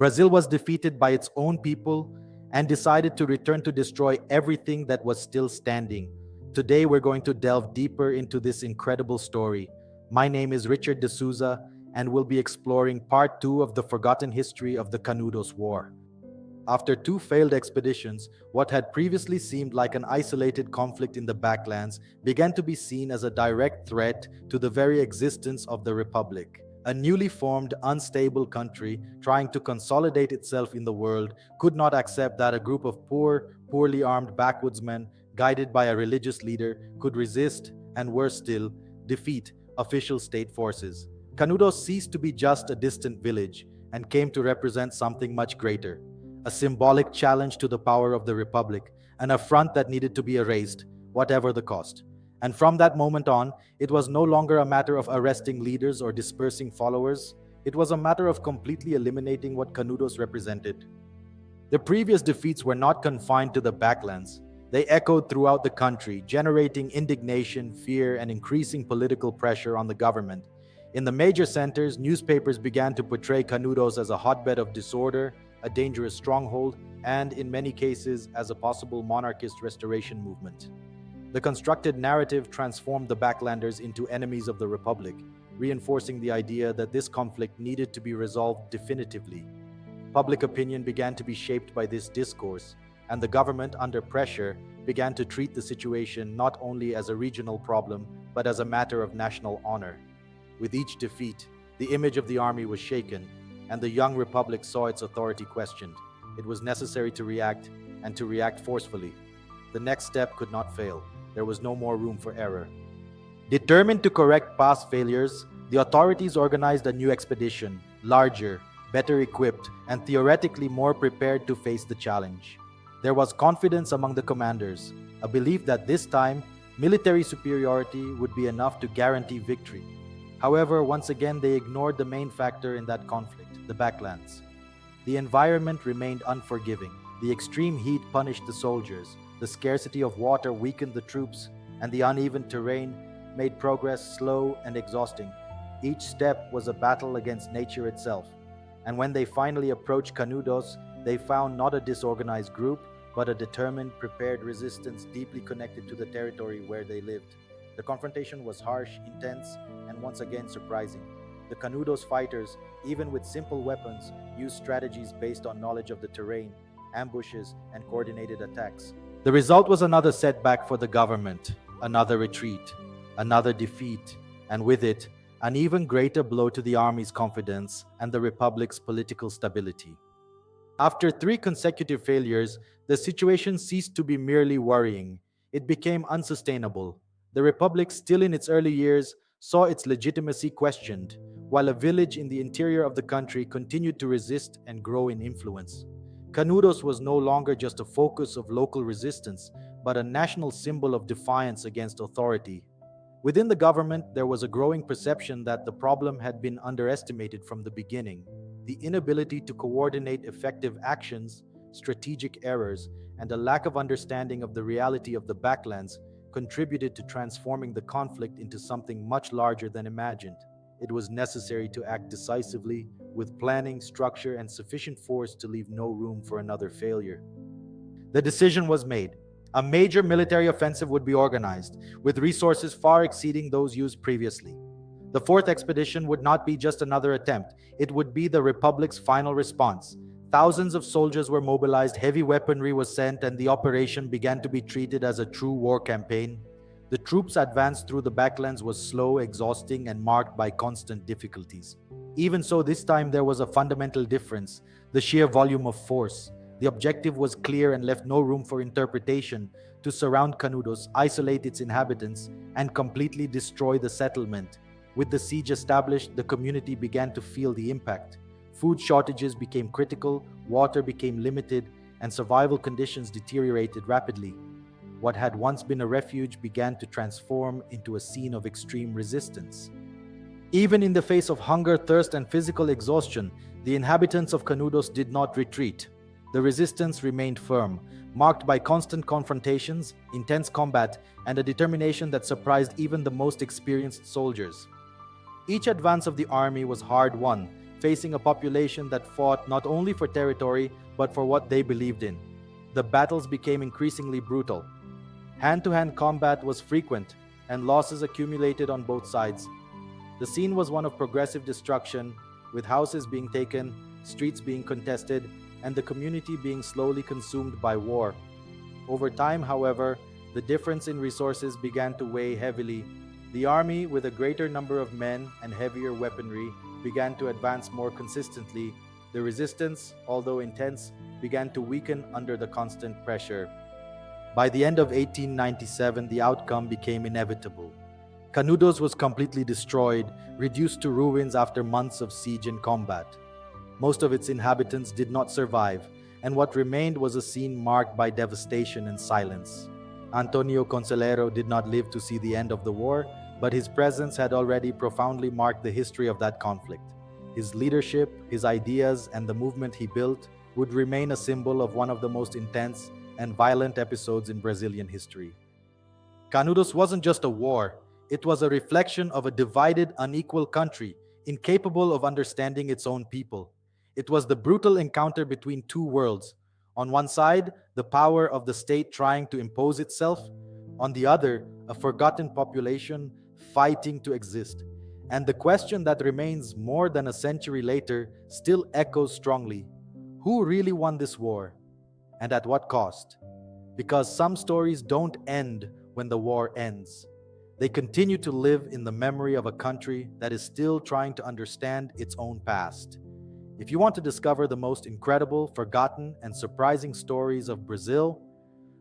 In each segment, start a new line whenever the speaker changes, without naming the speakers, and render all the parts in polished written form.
Brazil was defeated by its own people and decided to return to destroy everything that was still standing. Today, we're going to delve deeper into this incredible story. My name is Richard D'Souza, and we'll be exploring part 2 of the forgotten history of the Canudos War. After two failed expeditions, what had previously seemed like an isolated conflict in the backlands began to be seen as a direct threat to the very existence of the Republic. A newly formed, unstable country trying to consolidate itself in the world could not accept that a group of poorly armed backwoodsmen, guided by a religious leader, could resist, and worse still, defeat official state forces. Canudos ceased to be just a distant village and came to represent something much greater, a symbolic challenge to the power of the Republic, an affront that needed to be erased, whatever the cost. And from that moment on, it was no longer a matter of arresting leaders or dispersing followers. It was a matter of completely eliminating what Canudos represented. The previous defeats were not confined to the backlands. They echoed throughout the country, generating indignation, fear, and increasing political pressure on the government. In the major centers, newspapers began to portray Canudos as a hotbed of disorder, a dangerous stronghold, and in many cases as a possible monarchist restoration movement. The constructed narrative transformed the backlanders into enemies of the Republic, reinforcing the idea that this conflict needed to be resolved definitively. Public opinion began to be shaped by this discourse, and the government, under pressure, began to treat the situation not only as a regional problem, but as a matter of national honor. With each defeat, the image of the army was shaken, and the young republic saw its authority questioned. It was necessary to react, and to react forcefully. The next step could not fail. There was no more room for error. Determined to correct past failures, the authorities organized a new expedition, larger, better equipped, and theoretically more prepared to face the challenge. There was confidence among the commanders, a belief that this time, military superiority would be enough to guarantee victory. However, once again, they ignored the main factor in that conflict, the backlands. The environment remained unforgiving. The extreme heat punished the soldiers, the scarcity of water weakened the troops, and the uneven terrain made progress slow and exhausting. Each step was a battle against nature itself. And when they finally approached Canudos, they found not a disorganized group, but a determined, prepared resistance deeply connected to the territory where they lived. The confrontation was harsh, intense, and once again surprising. The Canudos fighters, even with simple weapons, used strategies based on knowledge of the terrain, ambushes, and coordinated attacks. The result was another setback for the government, another retreat, another defeat, and with it, an even greater blow to the army's confidence and the Republic's political stability. After 3 consecutive failures, the situation ceased to be merely worrying. It became unsustainable. The Republic, still in its early years, saw its legitimacy questioned, while a village in the interior of the country continued to resist and grow in influence. Canudos was no longer just a focus of local resistance, but a national symbol of defiance against authority. Within the government, there was a growing perception that the problem had been underestimated from the beginning. The inability to coordinate effective actions, strategic errors, and a lack of understanding of the reality of the backlands contributed to transforming the conflict into something much larger than imagined. It was necessary to act decisively, with planning, structure, and sufficient force to leave no room for another failure. The decision was made. A major military offensive would be organized, with resources far exceeding those used previously. The 4th expedition would not be just another attempt, it would be the Republic's final response. Thousands of soldiers were mobilized, heavy weaponry was sent, and the operation began to be treated as a true war campaign. The troops' advance through the backlands was slow, exhausting, and marked by constant difficulties. Even so, this time there was a fundamental difference: the sheer volume of force. The objective was clear and left no room for interpretation: to surround Canudos, isolate its inhabitants, and completely destroy the settlement. With the siege established, the community began to feel the impact. Food shortages became critical, water became limited, and survival conditions deteriorated rapidly. What had once been a refuge began to transform into a scene of extreme resistance. Even in the face of hunger, thirst, and physical exhaustion, the inhabitants of Canudos did not retreat. The resistance remained firm, marked by constant confrontations, intense combat, and a determination that surprised even the most experienced soldiers. Each advance of the army was hard-won, facing a population that fought not only for territory but for what they believed in. The battles became increasingly brutal. Hand-to-hand combat was frequent, and losses accumulated on both sides. The scene was one of progressive destruction, with houses being taken, streets being contested, and the community being slowly consumed by war. Over time, however, the difference in resources began to weigh heavily. The army, with a greater number of men and heavier weaponry, began to advance more consistently. The resistance, although intense, began to weaken under the constant pressure. By the end of 1897, the outcome became inevitable. Canudos was completely destroyed, reduced to ruins after months of siege and combat. Most of its inhabitants did not survive, and what remained was a scene marked by devastation and silence. Antônio Conselheiro did not live to see the end of the war, but his presence had already profoundly marked the history of that conflict. His leadership, his ideas, and the movement he built would remain a symbol of one of the most intense and violent episodes in Brazilian history. Canudos wasn't just a war, it was a reflection of a divided, unequal country, incapable of understanding its own people. It was the brutal encounter between two worlds. On one side, the power of the state trying to impose itself. On the other, a forgotten population fighting to exist. And the question that remains more than a century later still echoes strongly. Who really won this war? And at what cost? Because some stories don't end when the war ends. They continue to live in the memory of a country that is still trying to understand its own past. If you want to discover the most incredible, forgotten, and surprising stories of Brazil,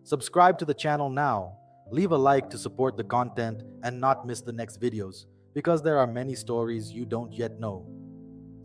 subscribe to the channel now. Leave a like to support the content and not miss the next videos, because there are many stories you don't yet know.